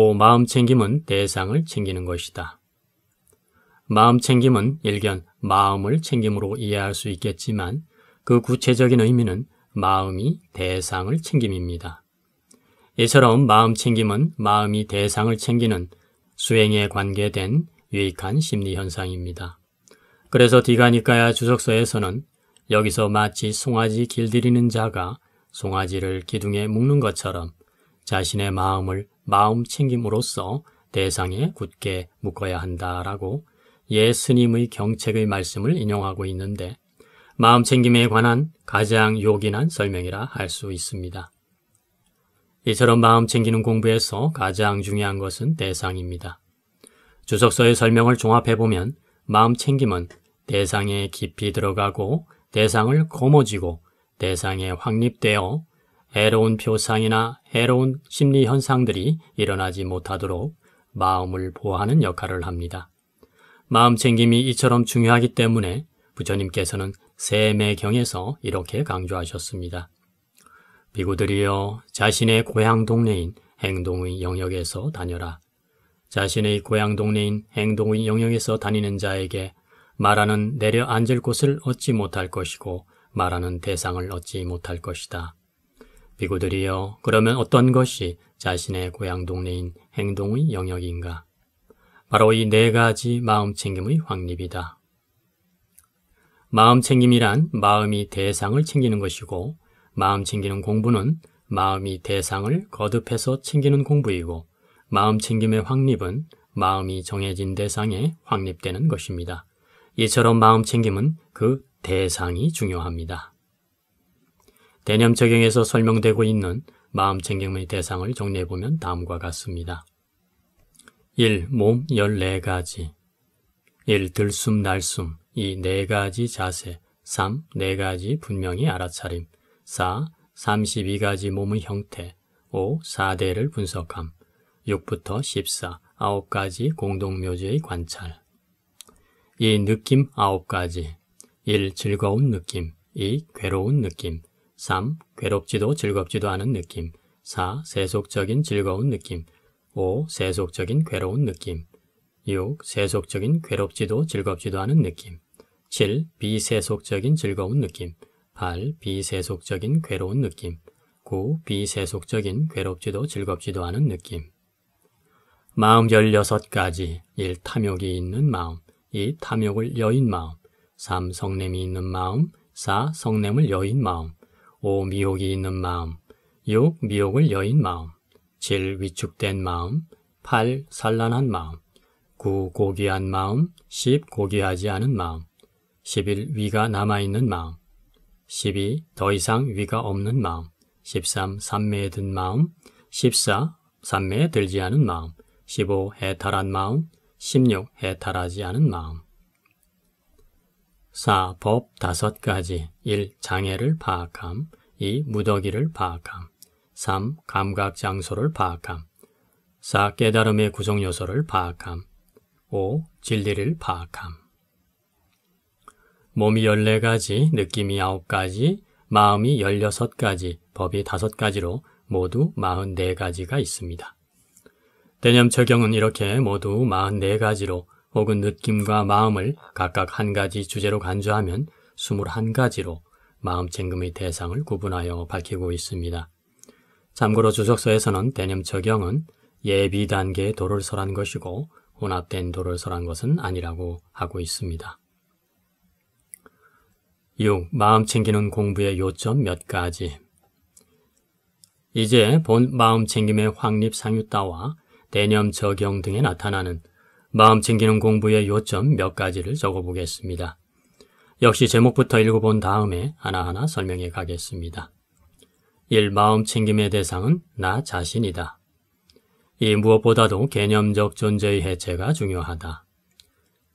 오, 마음 챙김은 대상을 챙기는 것이다. 마음 챙김은 일견 마음을 챙김으로 이해할 수 있겠지만 그 구체적인 의미는 마음이 대상을 챙김입니다. 이처럼 마음 챙김은 마음이 대상을 챙기는 수행에 관계된 유익한 심리 현상입니다. 그래서 디가니까야 주석서에서는 여기서 마치 송아지 길들이는 자가 송아지를 기둥에 묶는 것처럼 자신의 마음을 마음 챙김으로써 대상에 굳게 묶어야 한다라고 예스님의 경책의 말씀을 인용하고 있는데 마음 챙김에 관한 가장 요긴한 설명이라 할 수 있습니다. 이처럼 마음 챙기는 공부에서 가장 중요한 것은 대상입니다. 주석서의 설명을 종합해보면 마음 챙김은 대상에 깊이 들어가고 대상을 거머쥐고 대상에 확립되어 해로운 표상이나 해로운 심리 현상들이 일어나지 못하도록 마음을 보호하는 역할을 합니다. 마음 챙김이 이처럼 중요하기 때문에 부처님께서는 세매경에서 이렇게 강조하셨습니다. 비구들이여 자신의 고향 동네인 행동의 영역에서 다녀라. 자신의 고향 동네인 행동의 영역에서 다니는 자에게 말하는 내려앉을 곳을 얻지 못할 것이고 말하는 대상을 얻지 못할 것이다. 비구들이여 그러면 어떤 것이 자신의 고향 동네인 행동의 영역인가? 바로 이 네 가지 마음 챙김의 확립이다. 마음 챙김이란 마음이 대상을 챙기는 것이고 마음 챙기는 공부는 마음이 대상을 거듭해서 챙기는 공부이고 마음 챙김의 확립은 마음이 정해진 대상에 확립되는 것입니다. 이처럼 마음 챙김은 그 대상이 중요합니다. 대념적용에서 설명되고 있는 마음 챙김의 대상을 정리해보면 다음과 같습니다. 1. 몸 14가지 1. 들숨 날숨 2. 4가지 자세 3. 4가지 분명히 알아차림 4. 32가지 몸의 형태 5. 4대를 분석함 6부터 14. 9가지 공동묘지의 관찰 2. 느낌 9가지 1. 즐거운 느낌 2. 괴로운 느낌 3. 괴롭지도 즐겁지도 않은 느낌 4. 세속적인 즐거운 느낌 5. 세속적인 괴로운 느낌 6. 세속적인 괴롭지도 즐겁지도 않은 느낌 7. 비세속적인 즐거운 느낌 8. 비세속적인 괴로운 느낌 9. 비세속적인 괴롭지도 즐겁지도 않은 느낌 마음 16가지 1. 탐욕이 있는 마음 2. 탐욕을 여인 마음 3. 성냄이 있는 마음 4. 성냄을 여인 마음 5. 미혹이 있는 마음 6. 미혹을 여인 마음 7. 위축된 마음 8. 산란한 마음 9. 고귀한 마음 10. 고귀하지 않은 마음 11. 위가 남아있는 마음 12. 더 이상 위가 없는 마음 13. 산매에 든 마음 14. 산매에 들지 않은 마음 15. 해탈한 마음 16. 해탈하지 않은 마음 4. 법 5가지 1. 장애를 파악함 2. 무더기를 파악함 3. 감각 장소를 파악함 4. 깨달음의 구성 요소를 파악함 5. 진리를 파악함 몸이 14가지, 느낌이 9가지, 마음이 16가지, 법이 5가지로 모두 44가지가 있습니다. 대념적용은 이렇게 모두 44가지로 혹은 느낌과 마음을 각각 한 가지 주제로 간주하면 21가지로 마음 챙김의 대상을 구분하여 밝히고 있습니다. 참고로 주석서에서는 대념적용은 예비 단계의 도를 설한 것이고 혼합된 도를 설한 것은 아니라고 하고 있습니다. 6. 마음 챙기는 공부의 요점 몇 가지. 이제 본 마음 챙김의 확립 상유따와 대념 적용 등에 나타나는 마음 챙기는 공부의 요점 몇 가지를 적어보겠습니다. 역시 제목부터 읽어본 다음에 하나하나 설명해 가겠습니다. 1. 마음 챙김의 대상은 나 자신이다. 이 무엇보다도 개념적 존재의 해체가 중요하다.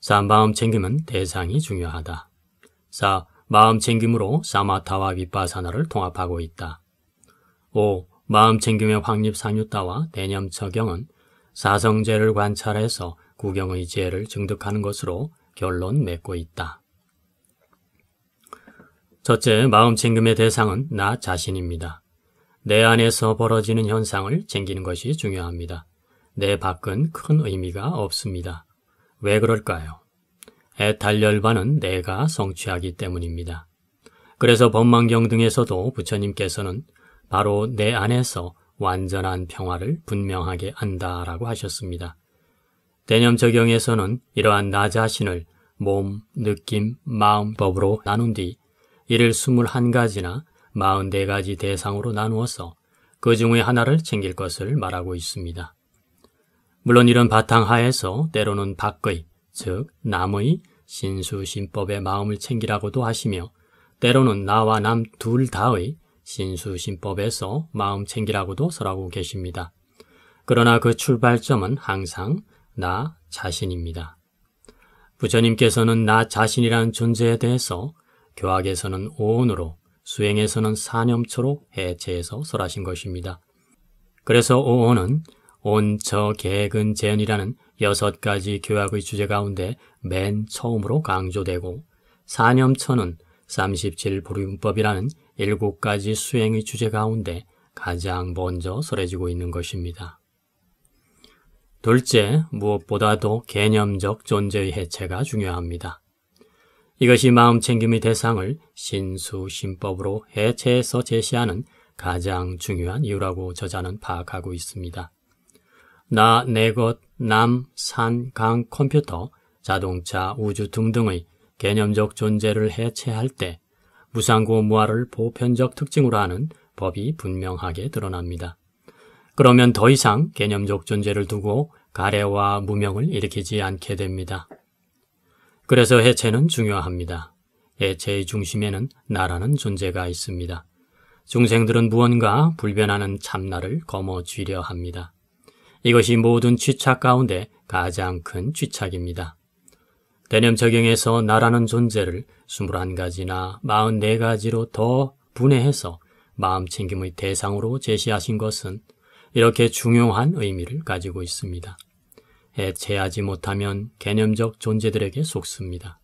3. 마음 챙김은 대상이 중요하다. 4. 마음 챙김으로 사마타와 윗바사나를 통합하고 있다. 5. 마음 챙김의 확립 상유따와 대념 적용은 사성제를 관찰해서 구경의 지혜를 증득하는 것으로 결론 맺고 있다. 첫째, 마음 챙김의 대상은 나 자신입니다. 내 안에서 벌어지는 현상을 챙기는 것이 중요합니다. 내 밖은 큰 의미가 없습니다. 왜 그럴까요? 해탈열반은 내가 성취하기 때문입니다. 그래서 법망경 등에서도 부처님께서는 바로 내 안에서 완전한 평화를 분명하게 안다라고 하셨습니다. 대념적용에서는 이러한 나 자신을 몸, 느낌, 마음, 법으로 나눈 뒤 이를 21가지나 44가지 대상으로 나누어서 그 중의 하나를 챙길 것을 말하고 있습니다. 물론 이런 바탕하에서 때로는 밖의, 즉 남의 신수신법의 마음을 챙기라고도 하시며 때로는 나와 남 둘 다의 신수신법에서 마음 챙기라고도 설하고 계십니다. 그러나 그 출발점은 항상 나 자신입니다. 부처님께서는 나 자신이라는 존재에 대해서 교학에서는 오온으로, 수행에서는 사념초로 해체해서 설하신 것입니다. 그래서 오온은 온, 저, 개근, 재현이라는 6가지 교학의 주제 가운데 맨 처음으로 강조되고 사념처는 37불위문법이라는 7가지 수행의 주제 가운데 가장 먼저 설해지고 있는 것입니다. 둘째, 무엇보다도 개념적 존재의 해체가 중요합니다. 이것이 마음 챙김의 대상을 신수신법으로 해체해서 제시하는 가장 중요한 이유라고 저자는 파악하고 있습니다. 나, 내 것, 남, 산, 강, 컴퓨터, 자동차, 우주 등등의 개념적 존재를 해체할 때 무상고 무아를 보편적 특징으로 하는 법이 분명하게 드러납니다. 그러면 더 이상 개념적 존재를 두고 가래와 무명을 일으키지 않게 됩니다. 그래서 해체는 중요합니다. 해체의 중심에는 나라는 존재가 있습니다. 중생들은 무언가 불변하는 참나를 거머쥐려 합니다. 이것이 모든 취착 가운데 가장 큰 취착입니다. 대념적용에서 나라는 존재를 21가지나 44가지로 더 분해해서 마음 챙김의 대상으로 제시하신 것은 이렇게 중요한 의미를 가지고 있습니다. 해체하지 못하면 개념적 존재들에게 속습니다.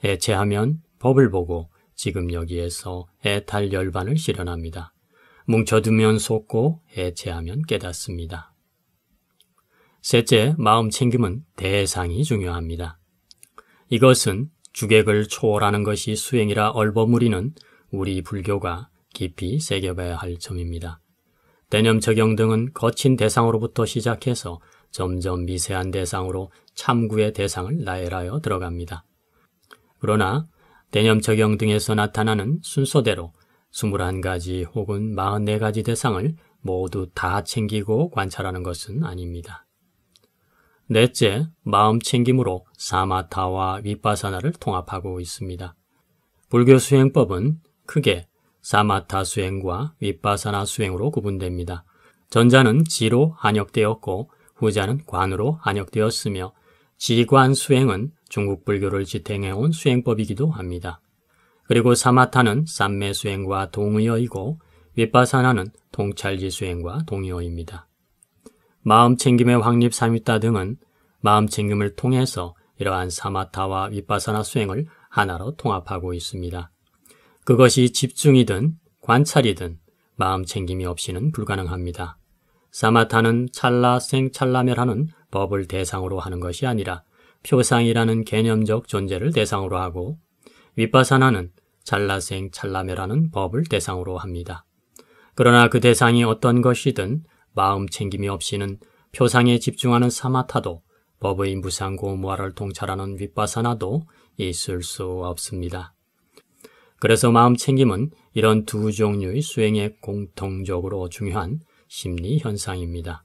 해체하면 법을 보고 지금 여기에서 해탈열반을 실현합니다. 뭉쳐두면 속고 해체하면 깨닫습니다. 셋째, 마음 챙김은 대상이 중요합니다. 이것은 주객을 초월하는 것이 수행이라 얼버무리는 우리 불교가 깊이 새겨봐야 할 점입니다. 대념적용 등은 거친 대상으로부터 시작해서 점점 미세한 대상으로 참구의 대상을 나열하여 들어갑니다. 그러나 대념적용 등에서 나타나는 순서대로 21가지 혹은 44가지 대상을 모두 다 챙기고 관찰하는 것은 아닙니다. 넷째, 마음 챙김으로 사마타와 위파사나를 통합하고 있습니다. 불교 수행법은 크게 사마타 수행과 위파사나 수행으로 구분됩니다. 전자는 지로 한역되었고 후자는 관으로 한역되었으며 지관 수행은 중국 불교를 지탱해온 수행법이기도 합니다. 그리고 사마타는 삼매 수행과 동의어이고 위파사나는 통찰지 수행과 동의어입니다. 마음 챙김의 확립 삼위타 등은 마음 챙김을 통해서 이러한 사마타와 위파사나 수행을 하나로 통합하고 있습니다. 그것이 집중이든 관찰이든 마음 챙김이 없이는 불가능합니다. 사마타는 찰나생찰나멸하는 법을 대상으로 하는 것이 아니라 표상이라는 개념적 존재를 대상으로 하고 위파사나는 찰나생찰나멸하는 법을 대상으로 합니다. 그러나 그 대상이 어떤 것이든 마음 챙김이 없이는 표상에 집중하는 사마타도 법의 무상고무아를 통찰하는 위파사나도 있을 수 없습니다. 그래서 마음 챙김은 이런 두 종류의 수행에 공통적으로 중요한 심리 현상입니다.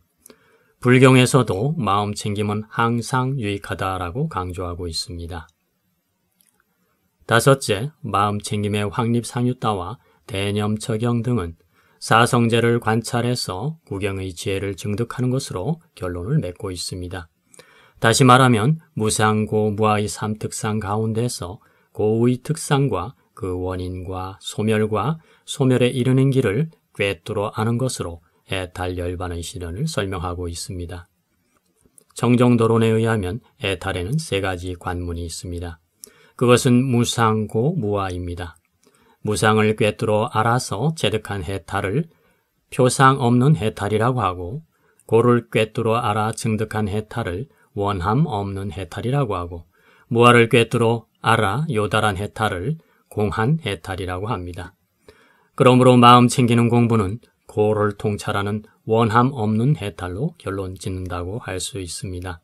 불경에서도 마음 챙김은 항상 유익하다라고 강조하고 있습니다. 다섯째, 마음 챙김의 확립 상유따와 대념처경 등은 사성제를 관찰해서 구경의 지혜를 증득하는 것으로 결론을 맺고 있습니다. 다시 말하면 무상고 무아의 삼특상 가운데서 고의 특상과 그 원인과 소멸과 소멸에 이르는 길을 꿰뚫어 아는 것으로 해탈열반의 실현을 설명하고 있습니다. 정정도론에 의하면 해탈에는 3가지 관문이 있습니다. 그것은 무상고 무아입니다. 무상을 꿰뚫어 알아서 체득한 해탈을 표상 없는 해탈이라고 하고 고를 꿰뚫어 알아 증득한 해탈을 원함 없는 해탈이라고 하고 무아를 꿰뚫어 알아 요달한 해탈을 공한 해탈이라고 합니다. 그러므로 마음 챙기는 공부는 고를 통찰하는 원함 없는 해탈로 결론 짓는다고 할 수 있습니다.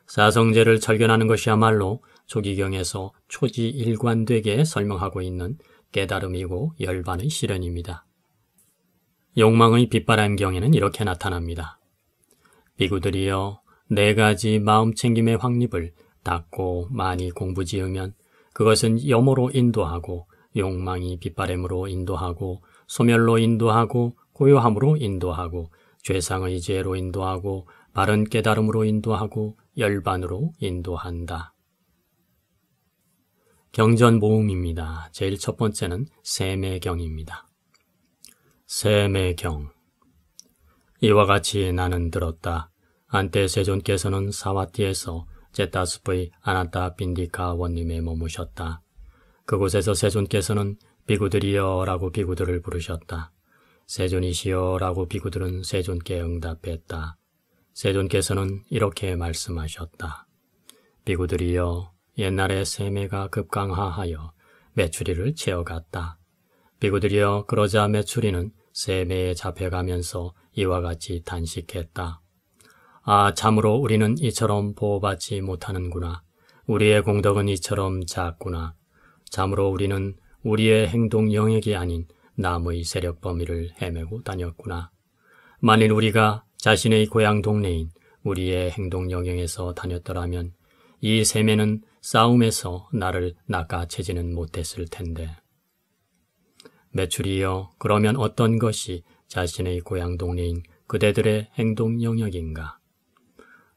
사성제를 철견하는 것이야말로 조기경에서 초지일관되게 설명하고 있는 깨달음이고 열반의 실현입니다. 욕망의 빛바람경에는 이렇게 나타납니다. 비구들이여 4가지 마음 챙김의 확립을 닦고 많이 공부지으면 그것은 염호로 인도하고 욕망이 빛바람으로 인도하고 소멸로 인도하고 고요함으로 인도하고 죄상의 죄로 인도하고 바른 깨달음으로 인도하고 열반으로 인도한다. 경전 모음입니다. 제일 첫 번째는 세매경입니다. 세매경. 이와 같이 나는 들었다. 한때 세존께서는 사와티에서 제타스프의 아나타 빈디카 원님에 머무셨다. 그곳에서 세존께서는 비구들이여 라고 비구들을 부르셨다. 세존이시여 라고 비구들은 세존께 응답했다. 세존께서는 이렇게 말씀하셨다. 비구들이여 옛날에 세매가 급강하하여 메추리를 채워갔다. 비구들이여 그러자 메추리는 세매에 잡혀가면서 이와 같이 단식했다. 아, 참으로 우리는 이처럼 보호받지 못하는구나. 우리의 공덕은 이처럼 작구나. 참으로 우리는 우리의 행동 영역이 아닌 남의 세력 범위를 헤매고 다녔구나. 만일 우리가 자신의 고향 동네인 우리의 행동 영역에서 다녔더라면 이 세매는 싸움에서 나를 낚아채지는 못했을 텐데. 메추리여, 그러면 어떤 것이 자신의 고향 동네인 그대들의 행동 영역인가?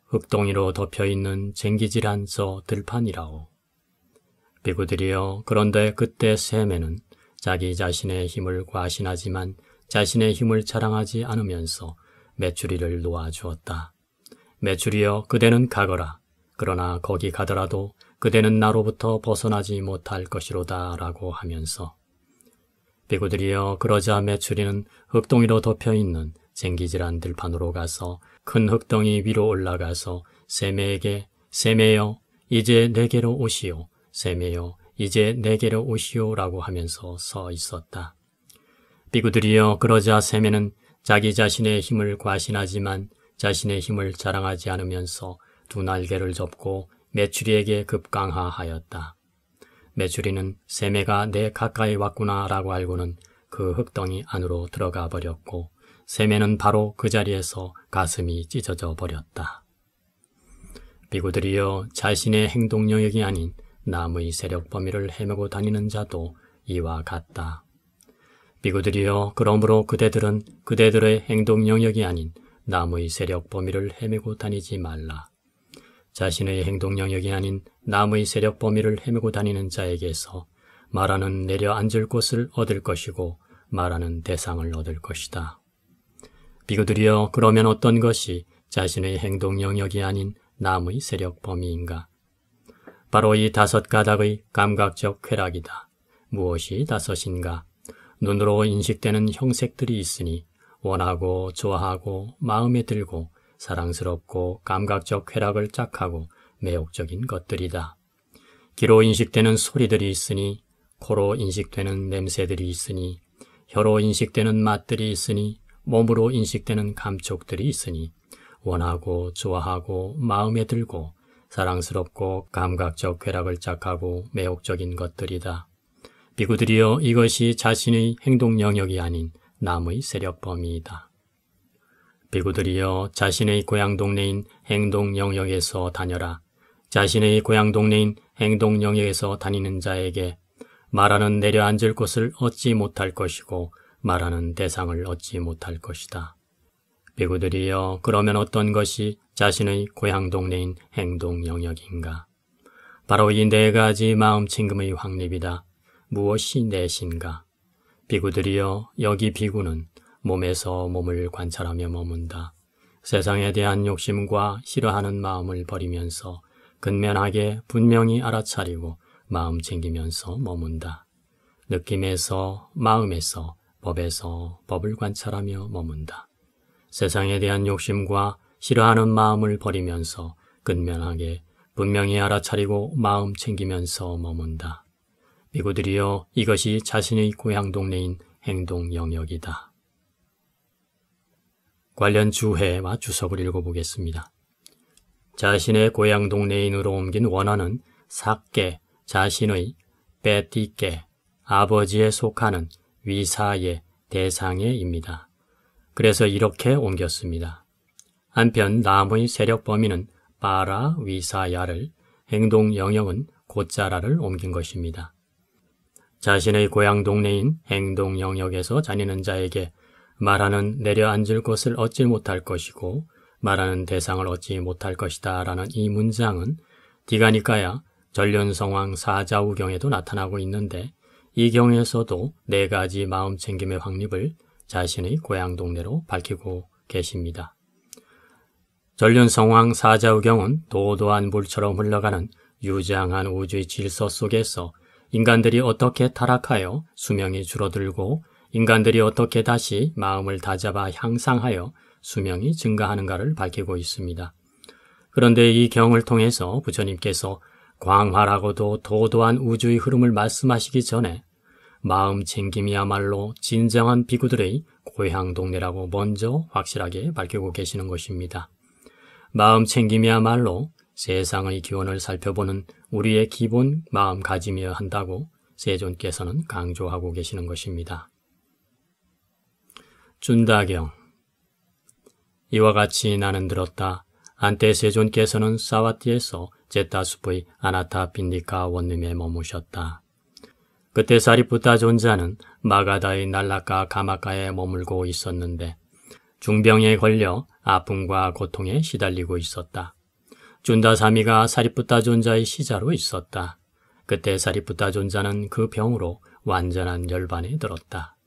흙동이로 덮여있는 쟁기질한 저 들판이라오. 비구들이여, 그런데 그때 세매는 자기 자신의 힘을 과신하지만 자신의 힘을 자랑하지 않으면서 메추리를 놓아주었다. 메추리여, 그대는 가거라. 그러나 거기 가더라도 그대는 나로부터 벗어나지 못할 것이로다 라고 하면서. 비구들이여, 그러자 메추리는 흙동이로 덮여있는 쟁기질한 들판으로 가서 큰 흙덩이 위로 올라가서 세매에게 세매여 이제 내게로 오시오. 세매여 이제 내게로 오시오 라고 하면서 서 있었다. 비구들이여, 그러자 세매는 자기 자신의 힘을 과신하지만 자신의 힘을 자랑하지 않으면서 두 날개를 접고 메추리에게 급강하하였다. 메추리는 세매가 내 가까이 왔구나 라고 알고는 그 흙덩이 안으로 들어가 버렸고 세매는 바로 그 자리에서 가슴이 찢어져 버렸다. 비구들이여, 자신의 행동 영역이 아닌 남의 세력 범위를 헤매고 다니는 자도 이와 같다. 비구들이여, 그러므로 그대들은 그대들의 행동 영역이 아닌 남의 세력 범위를 헤매고 다니지 말라. 자신의 행동 영역이 아닌 남의 세력 범위를 헤매고 다니는 자에게서 말하는 내려앉을 곳을 얻을 것이고 말하는 대상을 얻을 것이다. 비구들이여, 그러면 어떤 것이 자신의 행동 영역이 아닌 남의 세력 범위인가? 바로 이 5가닥의 감각적 쾌락이다. 무엇이 5인가? 눈으로 인식되는 형색들이 있으니 원하고 좋아하고 마음에 들고 사랑스럽고 감각적 쾌락을 짝하고 매혹적인 것들이다. 귀로 인식되는 소리들이 있으니 코로 인식되는 냄새들이 있으니 혀로 인식되는 맛들이 있으니 몸으로 인식되는 감촉들이 있으니 원하고 좋아하고 마음에 들고 사랑스럽고 감각적 쾌락을 짝하고 매혹적인 것들이다. 비구들이여, 이것이 자신의 행동 영역이 아닌 남의 세력 범위이다. 비구들이여, 자신의 고향 동네인 행동 영역에서 다녀라. 자신의 고향 동네인 행동 영역에서 다니는 자에게 말하는 내려앉을 곳을 얻지 못할 것이고 말하는 대상을 얻지 못할 것이다. 비구들이여, 그러면 어떤 것이 자신의 고향 동네인 행동 영역인가? 바로 이 4가지 마음 챙김의 확립이다. 무엇이 내신가? 비구들이여, 여기 비구는 몸에서 몸을 관찰하며 머문다. 세상에 대한 욕심과 싫어하는 마음을 버리면서 근면하게 분명히 알아차리고 마음 챙기면서 머문다. 느낌에서, 마음에서, 법에서 법을 관찰하며 머문다. 세상에 대한 욕심과 싫어하는 마음을 버리면서 근면하게 분명히 알아차리고 마음 챙기면서 머문다. 비구들이여, 이것이 자신의 고향 동네인 행동 영역이다. 관련 주해와 주석을 읽어보겠습니다. 자신의 고향 동네인으로 옮긴 원어는 삭게, 자신의, 베티게, 아버지에 속하는 위사의, 대상의입니다. 그래서 이렇게 옮겼습니다. 한편 남의 세력 범위는 빠라 위사야를, 행동 영역은 곧자라를 옮긴 것입니다. 자신의 고향 동네인 행동 영역에서 다니는 자에게 말하는 내려앉을 곳을 얻지 못할 것이고 말하는 대상을 얻지 못할 것이다 라는 이 문장은 디가니까야 전륜성왕 사자우경에도 나타나고 있는데 이 경에서도 4가지 마음 챙김의 확립을 자신의 고향 동네로 밝히고 계십니다. 전륜성왕 사자우경은 도도한 물처럼 흘러가는 유장한 우주의 질서 속에서 인간들이 어떻게 타락하여 수명이 줄어들고 인간들이 어떻게 다시 마음을 다잡아 향상하여 수명이 증가하는가를 밝히고 있습니다. 그런데 이 경을 통해서 부처님께서 광활하고도 도도한 우주의 흐름을 말씀하시기 전에 마음 챙김이야말로 진정한 비구들의 고향 동네라고 먼저 확실하게 밝히고 계시는 것입니다. 마음 챙김이야말로 세상의 기원을 살펴보는 우리의 기본 마음가짐이어야 한다고 세존께서는 강조하고 계시는 것입니다. 준다경. 이와 같이 나는 들었다. 한때 세존께서는 사와티에서 제타숲의 아나타핀디카 원룸에 머무셨다. 그때 사리푸타 존자는 마가다의 날라카 가마카에 머물고 있었는데 중병에 걸려 아픔과 고통에 시달리고 있었다. 준다사미가 사리푸타 존자의 시자로 있었다. 그때 사리푸타 존자는 그 병으로 완전한 열반에 들었다.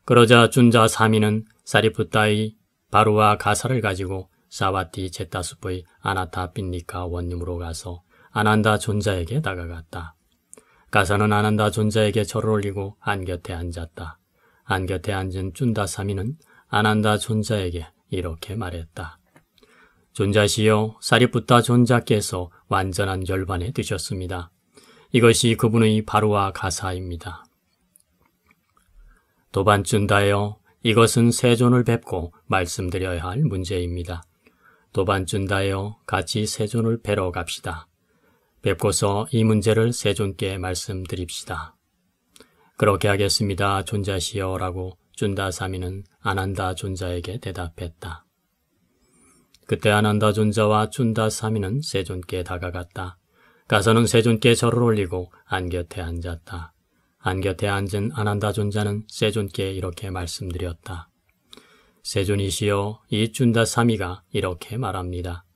그러자 준다사미는 사리푸타의 바루와 가사를 가지고 사와티 제타숲의 아나타핀니카 원룸으로 가서 아난다 존자에게 다가갔다. 가사는 아난다 존자에게 절을 올리고 안곁에 앉았다. 안곁에 앉은 준다사미는 아난다 존자에게 이렇게 말했다. 존자시여, 사리푸타 존자께서 완전한 열반에 드셨습니다. 이것이 그분의 바루와 가사입니다. 도반준다여, 이것은 세존을 뵙고 말씀드려야 할 문제입니다. 도반준다여, 같이 세존을 뵈러 갑시다. 뵙고서 이 문제를 세존께 말씀드립시다. 그렇게 하겠습니다, 존자시여 라고 준다사미는 아난다 존자에게 대답했다. 그때 아난다 존자와 준다사미는 세존께 다가갔다. 가서는 세존께 절을 올리고 안곁에 앉았다. 안곁에 앉은 아난다 존자는 세존께 이렇게 말씀드렸다. 세존이시여, 이 준다사미가 이렇게 말합니다.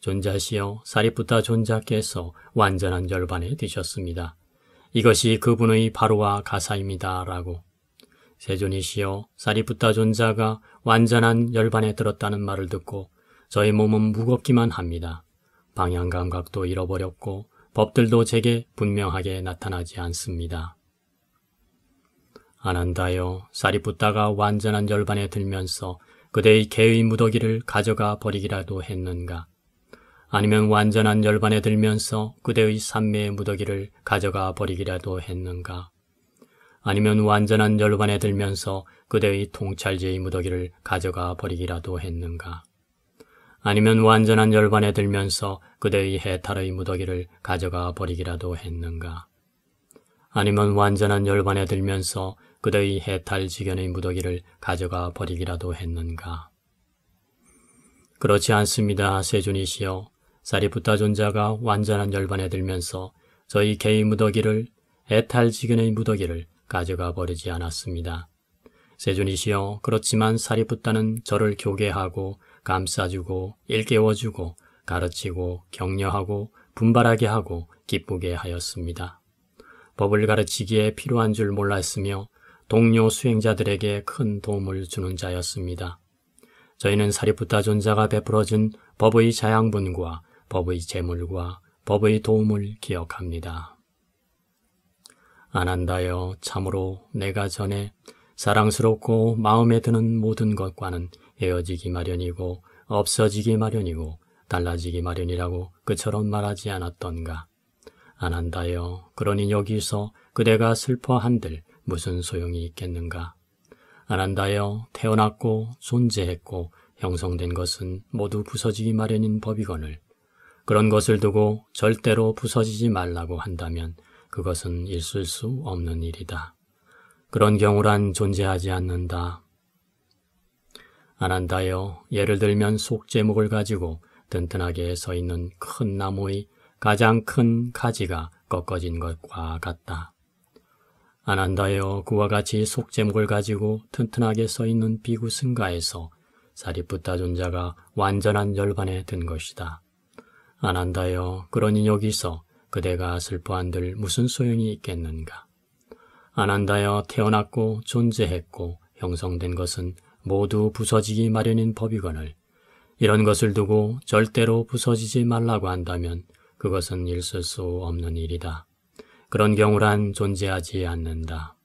존자시여, 사리푸타 존자께서 완전한 열반에 드셨습니다. 이것이 그분의 바루와 가사입니다. 라고. 세존이시여, 사리푸타 존자가 완전한 열반에 들었다는 말을 듣고 저의 몸은 무겁기만 합니다. 방향감각도 잃어버렸고 법들도 제게 분명하게 나타나지 않습니다. 아난다여, 사리푸타가 완전한 열반에 들면서 그대의 개의 무더기를 가져가 버리기라도 했는가? 아니면 완전한 열반에 들면서 그대의 삼매의 무더기를 가져가 버리기라도 했는가? 아니면 완전한 열반에 들면서 그대의 통찰제의 무더기를 가져가 버리기라도 했는가? 아니면 완전한 열반에 들면서 그대의 해탈의 무더기를 가져가 버리기라도 했는가? 아니면 완전한 열반에 들면서 그대의 해탈 지견의 무더기를 가져가 버리기라도 했는가? 그렇지 않습니다, 세존이시여. 사리푸타 존자가 완전한 열반에 들면서 저희 개의 무더기를, 해탈 지견의 무더기를 가져가 버리지 않았습니다. 세존이시여, 그렇지만 사리푸타는 저를 교계하고 감싸주고 일깨워주고 가르치고 격려하고 분발하게 하고 기쁘게 하였습니다. 법을 가르치기에 필요한 줄 몰랐으며 동료 수행자들에게 큰 도움을 주는 자였습니다. 저희는 사리푸타 존자가 베풀어준 법의 자양분과 법의 재물과 법의 도움을 기억합니다. 아난다여, 참으로 내가 전에 사랑스럽고 마음에 드는 모든 것과는 헤어지기 마련이고 없어지기 마련이고 달라지기 마련이라고 그처럼 말하지 않았던가. 안한다여 그러니 여기서 그대가 슬퍼한들 무슨 소용이 있겠는가. 안한다여 태어났고 존재했고 형성된 것은 모두 부서지기 마련인 법이거늘 그런 것을 두고 절대로 부서지지 말라고 한다면 그것은 있을 수 없는 일이다. 그런 경우란 존재하지 않는다. 안한다여 예를 들면 속제목을 가지고 튼튼하게 서 있는 큰 나무의 가장 큰 가지가 꺾어진 것과 같다. 안한다여 그와 같이 속제목을 가지고 튼튼하게 서 있는 비구승가에서 사리푸타 존자가 완전한 열반에 든 것이다. 안한다여 그러니 여기서 그대가 슬퍼한들 무슨 소용이 있겠는가. 안한다여 태어났고 존재했고 형성된 것은 모두 부서지기 마련인 법이거늘 이런 것을 두고 절대로 부서지지 말라고 한다면 그것은 있을 수 없는 일이다. 그런 경우란 존재하지 않는다.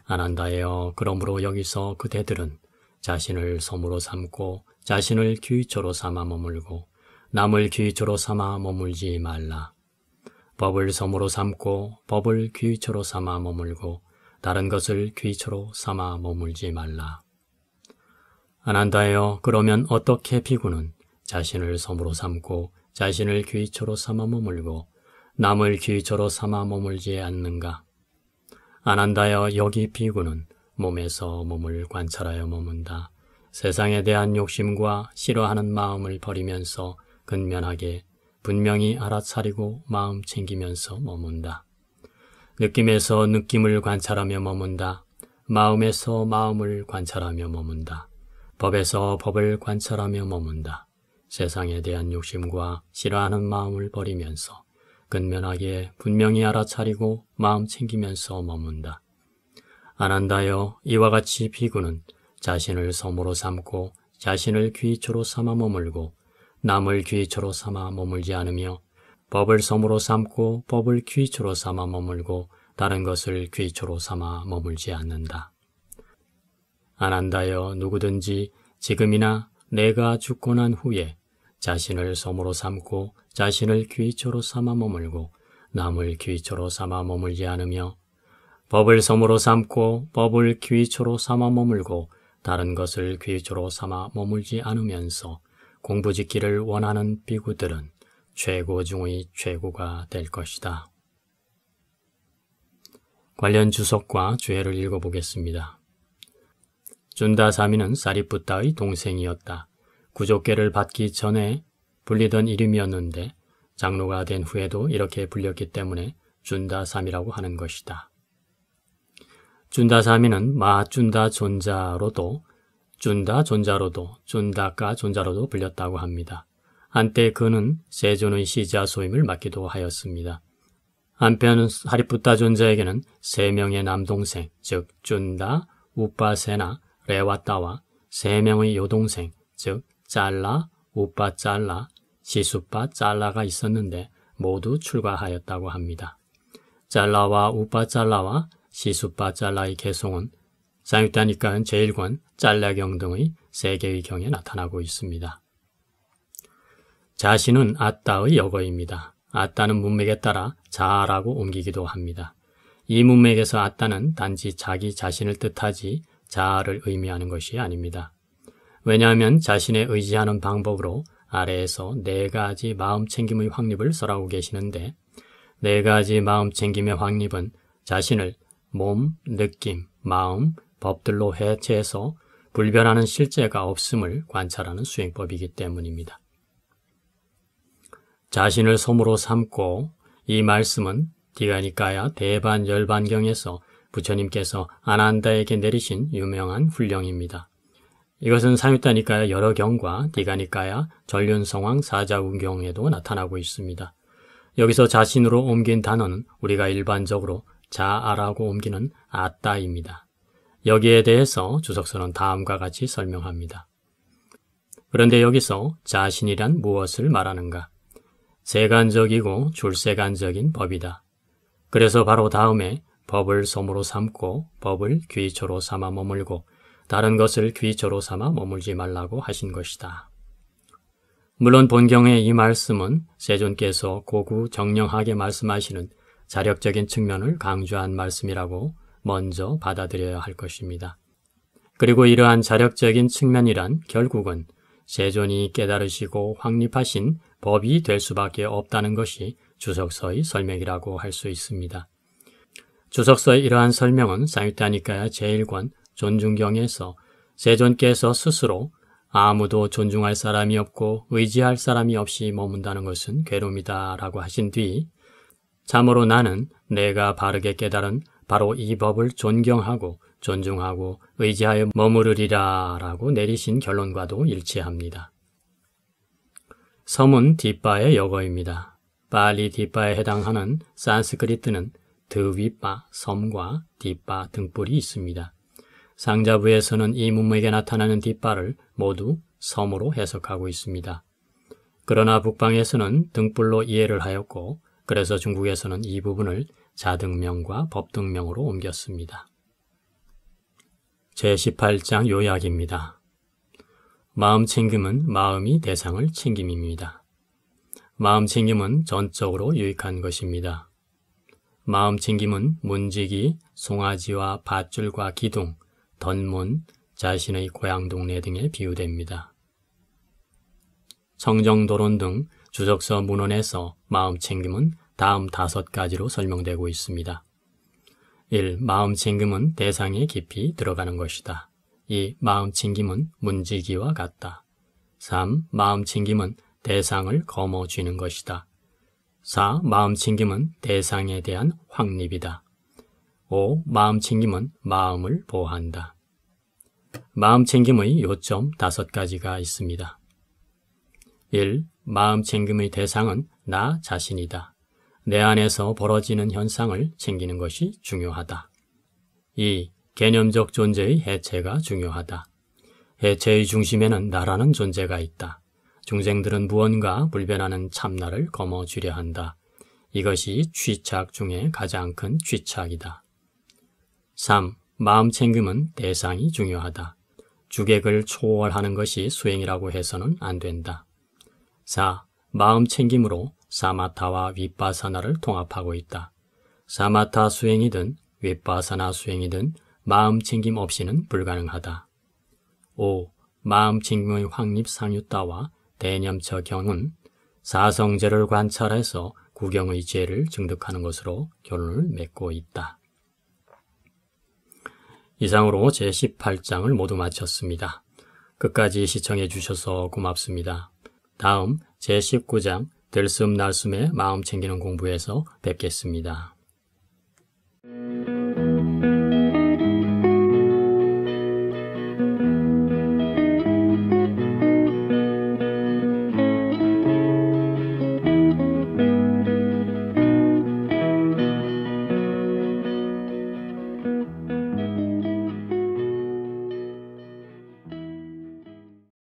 안한다여 그러므로 여기서 그대들은 자신을 섬으로 삼고 자신을 귀초로 삼아 머물고 남을 귀초로 삼아 머물지 말라. 법을 섬으로 삼고 법을 귀초로 삼아 머물고 다른 것을 귀초로 삼아 머물지 말라. 안한다여 그러면 어떻게 비구는 자신을 섬으로 삼고 자신을 귀초로 삼아 머물고 남을 귀초로 삼아 머물지 않는가? 안한다여 여기 비구는 몸에서 몸을 관찰하여 머문다. 세상에 대한 욕심과 싫어하는 마음을 버리면서 근면하게 분명히 알아차리고 마음 챙기면서 머문다. 느낌에서 느낌을 관찰하며 머문다. 마음에서 마음을 관찰하며 머문다. 법에서 법을 관찰하며 머문다. 세상에 대한 욕심과 싫어하는 마음을 버리면서 근면하게 분명히 알아차리고 마음 챙기면서 머문다. 안한다여 이와 같이 비구는 자신을 섬으로 삼고 자신을 귀초로 삼아 머물고 남을 귀초로 삼아 머물지 않으며 법을 섬으로 삼고 법을 귀초로 삼아 머물고 다른 것을 귀초로 삼아 머물지 않는다. 안한다여 누구든지 지금이나 내가 죽고 난 후에 자신을 섬으로 삼고 자신을 귀초로 삼아 머물고 남을 귀초로 삼아 머물지 않으며 법을 섬으로 삼고 법을 귀초로 삼아 머물고 다른 것을 귀초로 삼아 머물지 않으면서 공부짓기를 원하는 비구들은 최고 중의 최고가 될 것이다. 관련 주석과 주해를 읽어보겠습니다. 준다사미는 사리푸타의 동생이었다. 구족계를 받기 전에 불리던 이름이었는데 장로가 된 후에도 이렇게 불렸기 때문에 준다사미라고 하는 것이다. 준다사미는 마준다 존자로도 준다 존자로도 준다가 존자로도 불렸다고 합니다. 한때 그는 세존의 시자소임을 맡기도 하였습니다. 한편 사리푸타 존자에게는 세 명의 남동생, 즉 준다, 우빠세나, 레와따와 세 명의 여동생, 즉 짤라, 우빠 짤라, 시수빠 짤라가 있었는데 모두 출가하였다고 합니다. 짤라와 우빠 짤라와 시수빠 짤라의 개송은 상유타니까 제1권, 짤라경 등의 세 개의 경에 나타나고 있습니다. 자신은 아따의 역어입니다. 아따는 문맥에 따라 자아라고 옮기기도 합니다. 이 문맥에서 아따는 단지 자기 자신을 뜻하지 자아를 의미하는 것이 아닙니다. 왜냐하면 자신의 의지하는 방법으로 아래에서 네 가지 마음 챙김의 확립을 설하고 계시는데 네 가지 마음 챙김의 확립은 자신을 몸, 느낌, 마음, 법들로 해체해서 불변하는 실제가 없음을 관찰하는 수행법이기 때문입니다. 자신을 섬으로 삼고 이 말씀은 디가니까야 대반열반경에서 부처님께서 아난다에게 내리신 유명한 훈령입니다. 이것은 상유타니까야 여러 경과 디가니까야 전륜성왕 사자운경에도 나타나고 있습니다. 여기서 자신으로 옮긴 단어는 우리가 일반적으로 자아라고 옮기는 아따입니다. 여기에 대해서 주석서는 다음과 같이 설명합니다. 그런데 여기서 자신이란 무엇을 말하는가? 세간적이고 출세간적인 법이다. 그래서 바로 다음에 법을 섬으로 삼고 법을 귀초로 삼아 머물고 다른 것을 귀저로 삼아 머물지 말라고 하신 것이다. 물론 본경의 이 말씀은 세존께서 고구 정령하게 말씀하시는 자력적인 측면을 강조한 말씀이라고 먼저 받아들여야 할 것입니다. 그리고 이러한 자력적인 측면이란 결국은 세존이 깨달으시고 확립하신 법이 될 수밖에 없다는 것이 주석서의 설명이라고 할 수 있습니다. 주석서의 이러한 설명은 상유타니까야 제1권 존중경에서 세존께서 스스로 아무도 존중할 사람이 없고 의지할 사람이 없이 머문다는 것은 괴로움이다 라고 하신 뒤 참으로 나는 내가 바르게 깨달은 바로 이 법을 존경하고 존중하고 의지하여 머무르리라 라고 내리신 결론과도 일치합니다. 섬은 뒷바의 역어입니다. 빨리 뒷바에 해당하는 산스크리트는 드윗바, 섬과 뒷바 등불이 있습니다. 상자부에서는 이 문맥에 나타나는 뒷바를 모두 섬으로 해석하고 있습니다. 그러나 북방에서는 등불로 이해를 하였고 그래서 중국에서는 이 부분을 자등명과 법등명으로 옮겼습니다. 제18장 요약입니다. 마음 챙김은 마음이 대상을 챙김입니다. 마음 챙김은 전적으로 유익한 것입니다. 마음 챙김은 문지기, 송아지와 밧줄과 기둥, 던문, 자신의 고향 동네 등에 비유됩니다. 청정도론 등 주석서 문헌에서 마음 챙김은 다음 5가지로 설명되고 있습니다. 1. 마음 챙김은 대상에 깊이 들어가는 것이다. 2. 마음 챙김은 문지기와 같다. 3. 마음 챙김은 대상을 거머쥐는 것이다. 4. 마음 챙김은 대상에 대한 확립이다. 5. 마음 챙김은 마음을 보호한다. 마음 챙김의 요점 5가지가 있습니다. 1. 마음 챙김의 대상은 나 자신이다. 내 안에서 벌어지는 현상을 챙기는 것이 중요하다. 2. 개념적 존재의 해체가 중요하다. 해체의 중심에는 나라는 존재가 있다. 중생들은 무언가 불변하는 참나를 거머쥐려 한다. 이것이 취착 중에 가장 큰 취착이다. 3. 마음 챙김은 대상이 중요하다. 주객을 초월하는 것이 수행이라고 해서는 안 된다. 4. 마음 챙김으로 사마타와 윗바사나를 통합하고 있다. 사마타 수행이든 윗바사나 수행이든 마음 챙김 없이는 불가능하다. 5. 마음 챙김의 확립 상유따와 대념처 경은 사성제를 관찰해서 구경의 죄를 증득하는 것으로 결론을 맺고 있다. 이상으로 제18장을 모두 마쳤습니다. 끝까지 시청해 주셔서 고맙습니다. 다음 제19장 들숨날숨의 마음 챙기는 공부에서 뵙겠습니다.